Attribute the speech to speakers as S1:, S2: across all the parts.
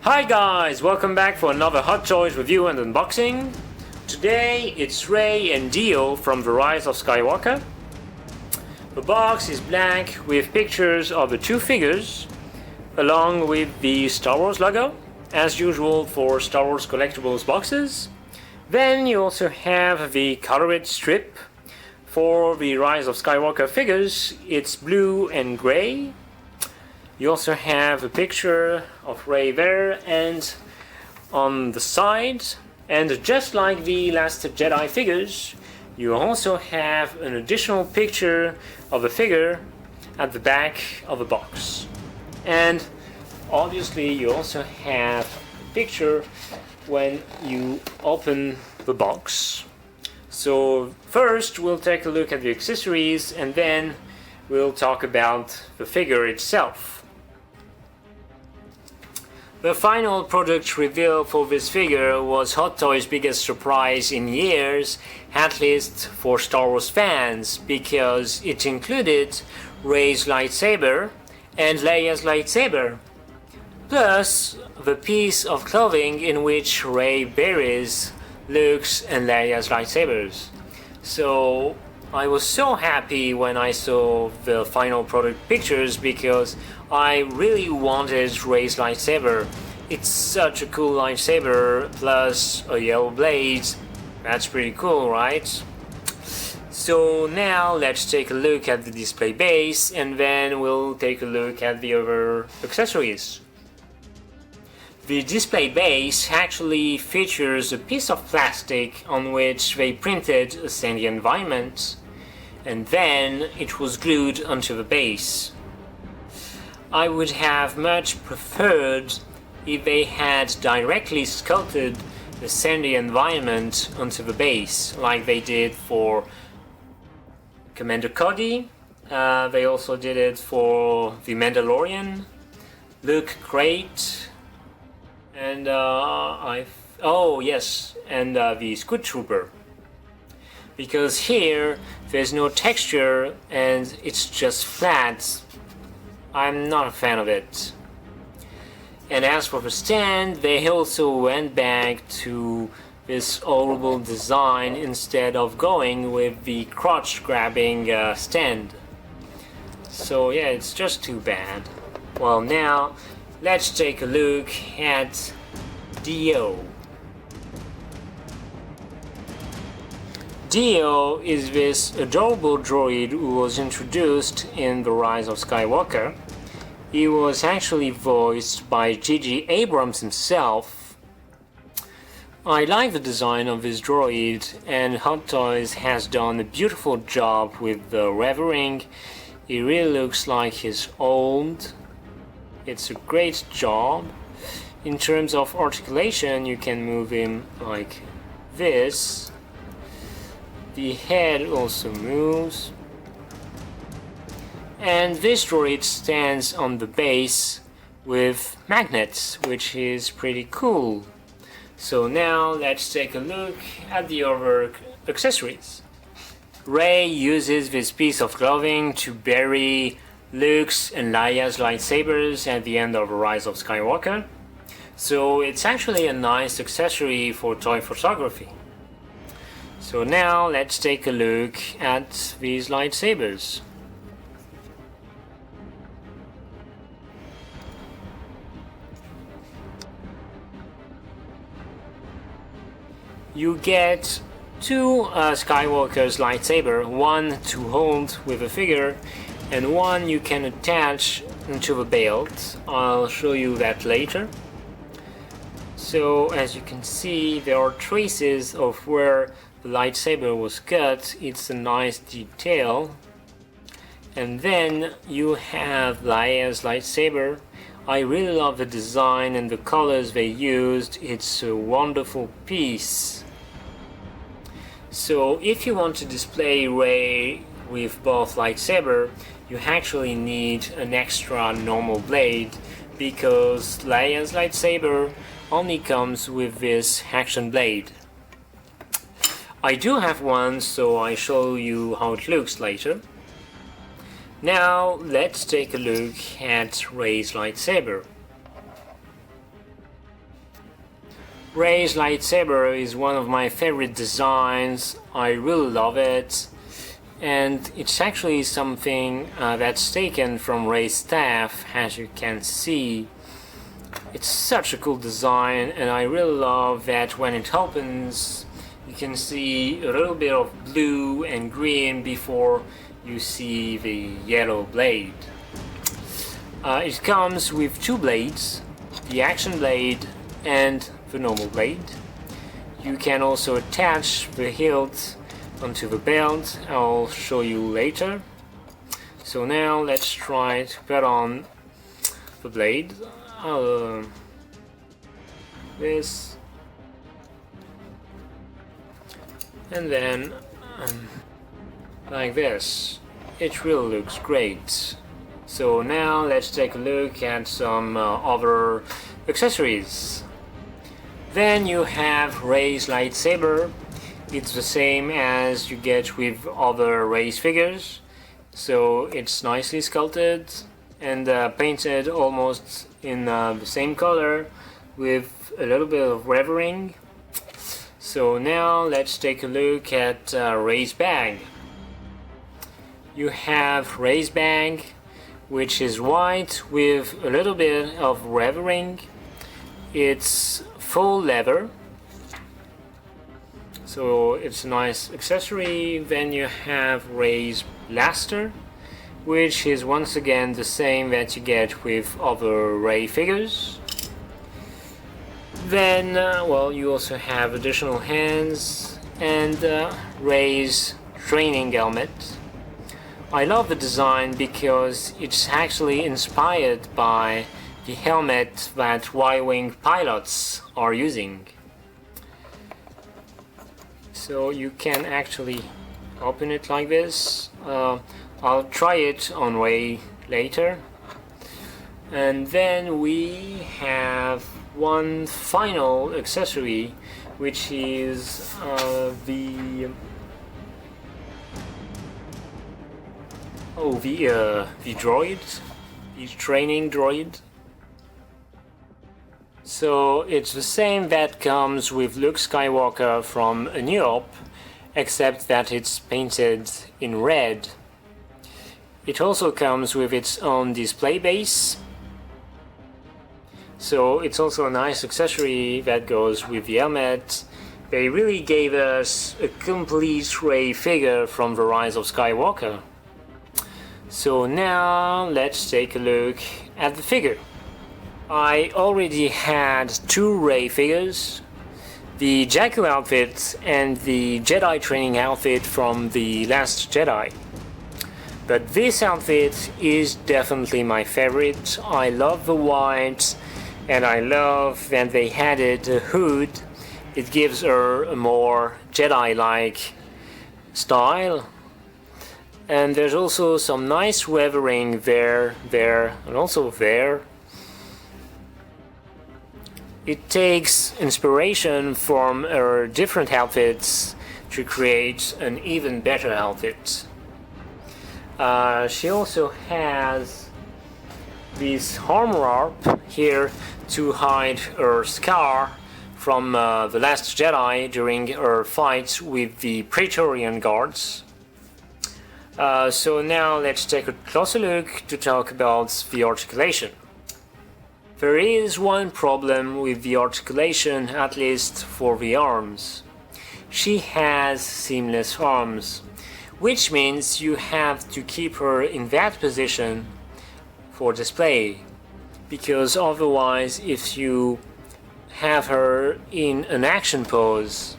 S1: Hi guys, welcome back for another Hot Toys review and unboxing. Today it's Rey and Dio from The Rise of Skywalker. The box is black with pictures of the two figures along with the Star Wars logo, as usual for Star Wars collectibles boxes. Then you also have the colored strip. For the Rise of Skywalker figures, it's blue and gray. You also have a picture of Rey there and on the side, and just like the Last Jedi figures, you also have an additional picture of the figure at the back of the box. And obviously you also have a picture when you open the box. So first we'll take a look at the accessories and then we'll talk about the figure itself. The final product reveal for this figure was Hot Toys' biggest surprise in years, at least for Star Wars fans, because it included Rey's lightsaber and Leia's lightsaber, plus the piece of clothing in which Rey buries Luke's and Leia's lightsabers. So I was so happy when I saw the final product pictures because I really wanted Rey's lightsaber. It's such a cool lightsaber, plus a yellow blade. That's pretty cool, right? So now let's take a look at the display base and then we'll take a look at the other accessories. The display base actually features a piece of plastic on which they printed a sandy environment, and then it was glued onto the base. I would have much preferred if they had directly sculpted the sandy environment onto the base, like they did for Commander Cody. They also did it for the Mandalorian, Luke Crate, and the Scoot Trooper. Because here there's no texture and it's just flat. I'm not a fan of it. And as for the stand, they also went back to this oval design instead of going with the crotch grabbing stand. So yeah, it's just too bad. Well, now let's take a look at Dio. Dio is this adorable droid who was introduced in The Rise of Skywalker. He was actually voiced by J.J. Abrams himself. I like the design of this droid, and Hot Toys has done a beautiful job with the revering. He really looks like he's old. It's a great job. In terms of articulation, you can move him like this. The head also moves. And this droid stands on the base with magnets, which is pretty cool. So now let's take a look at the other accessories. Rey uses this piece of clothing to bury Luke's and Leia's lightsabers at the end of The Rise of Skywalker. So it's actually a nice accessory for toy photography. So now let's take a look at these lightsabers. You get two Skywalker's lightsaber, one to hold with a figure and one you can attach into the belt. I'll show you that later. So as you can see, there are traces of where the lightsaber was cut. It's a nice detail. And then you have Leia's lightsaber. I really love the design and the colors they used. It's a wonderful piece. So if you want to display Rey with both lightsaber, you actually need an extra normal blade because Leia's lightsaber only comes with this action blade. I do have one, so I'll show you how it looks later. Now let's take a look at Rey's lightsaber. Rey's lightsaber is one of my favorite designs. I really love it. And it's actually something that's taken from Rey's staff, as you can see. It's such a cool design, and I really love that when it opens you can see a little bit of blue and green before you see the yellow blade. It comes with two blades, the action blade and the normal blade. You can also attach the hilt onto the belt. I'll show you later. So now let's try to put on the blade. This, and then like this. It really looks great. So now let's take a look at some other accessories. Then you have Rey's lightsaber. It's the same as you get with other Rey's figures. So it's nicely sculpted and painted almost in the same color with a little bit of weathering. So now let's take a look at Rey's bag. You have Rey's bag, which is white with a little bit of weathering. It's full leather, so it's a nice accessory. Then you have Rey's blaster, which is once again the same that you get with other Rey figures. Then, well, you also have additional hands and Rey's training helmet. I love the design because it's actually inspired by the helmet that Y-Wing pilots are using. So you can actually open it like this. I'll try it on Rey later. And then we have one final accessory, which is the droid, the training droid. So it's the same that comes with Luke Skywalker from A New Hope, except that it's painted in red. It also comes with its own display base. So it's also a nice accessory that goes with the helmet. They really gave us a complete Rey figure from The Rise of Skywalker. So now let's take a look at the figure. I already had two Rey figures, the Jakku outfit and the Jedi training outfit from The Last Jedi. But this outfit is definitely my favorite. I love the white, and I love that they added a hood. It gives her a more Jedi-like style. And there's also some nice weathering there, and also there. It takes inspiration from her different outfits to create an even better outfit. She also has this armor up here to hide her scar from The Last Jedi during her fight with the Praetorian Guards. So now let's take a closer look to talk about the articulation. There is one problem with the articulation, at least for the arms. She has seamless arms, which means you have to keep her in that position for display, because otherwise if you have her in an action pose,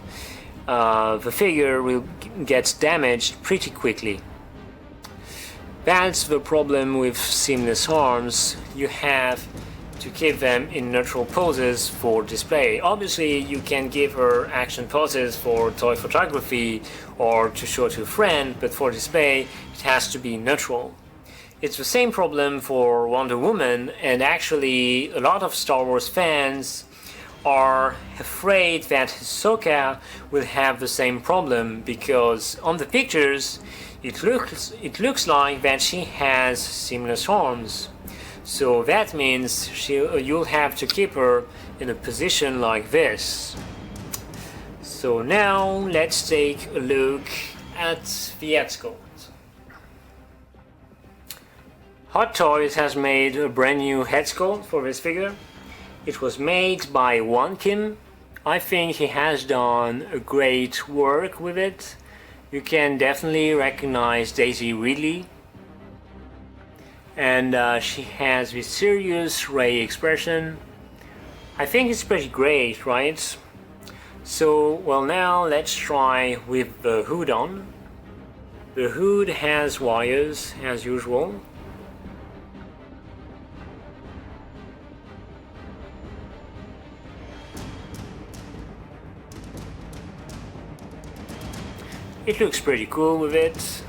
S1: the figure will get damaged pretty quickly. That's the problem with seamless arms. You have to keep them in neutral poses for display. Obviously you can give her action poses for toy photography or to show to a friend, but for display it has to be neutral. It's the same problem for Wonder Woman, and actually a lot of Star Wars fans are afraid that Ahsoka will have the same problem, because on the pictures it looks like that she has seamless arms. So that means you'll have to keep her in a position like this. So now let's take a look at the head sculpt. Hot Toys has made a brand new head sculpt for this figure. It was made by Won Kim. I think he has done a great work with it. You can definitely recognize Daisy Ridley. And she has this serious Rey expression. I think it's pretty great, right? So, well, now let's try with the hood on. The hood has wires as usual. It looks pretty cool with it.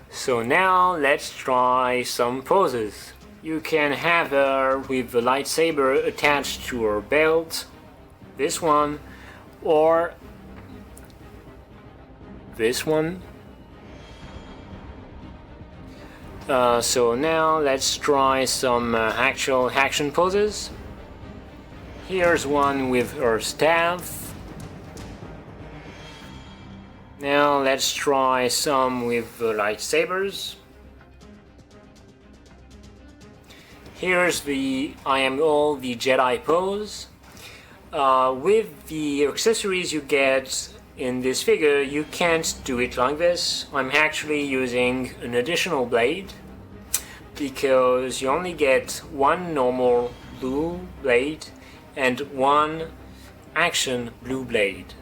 S1: So now let's try some poses. You can have her with the lightsaber attached to her belt, this one, or this one. So now let's try some actual action poses. Here's one with her staff. Now let's try some with the lightsabers. Here's the I am all the Jedi pose. With the accessories you get in this figure, you can't do it like this. I'm actually using an additional blade because you only get one normal blue blade and one action blue blade.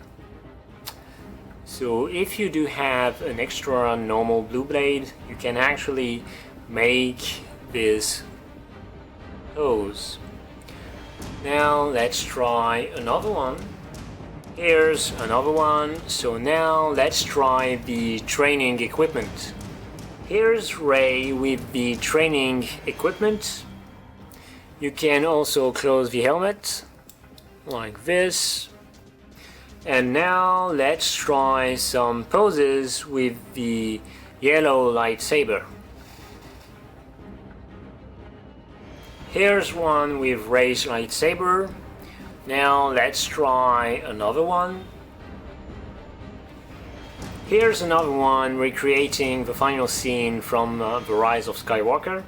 S1: So if you do have an extra normal blue blade, you can actually make this pose. Now let's try another one. Here's another one. So now let's try the training equipment. Here's Rey with the training equipment. You can also close the helmet like this. And now let's try some poses with the yellow lightsaber. Here's one with Rey's lightsaber. Now let's try another one. Here's another one recreating the final scene from The Rise of Skywalker.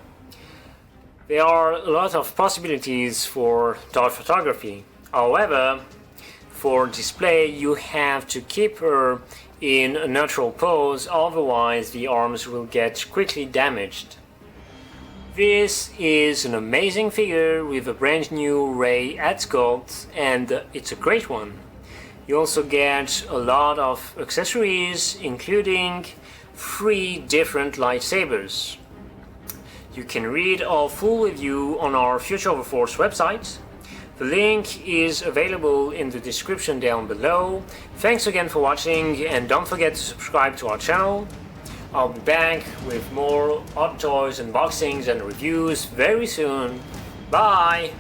S1: There are a lot of possibilities for dot photography. However, for display you have to keep her in a natural pose, otherwise the arms will get quickly damaged. This is an amazing figure with a brand new Rey head sculpt, and it's a great one. You also get a lot of accessories, including 3 different lightsabers. You can read our full review on our Future of the Force website. The link is available in the description down below. Thanks again for watching, and don't forget to subscribe to our channel. I'll be back with more Hot Toys unboxings and reviews very soon. Bye!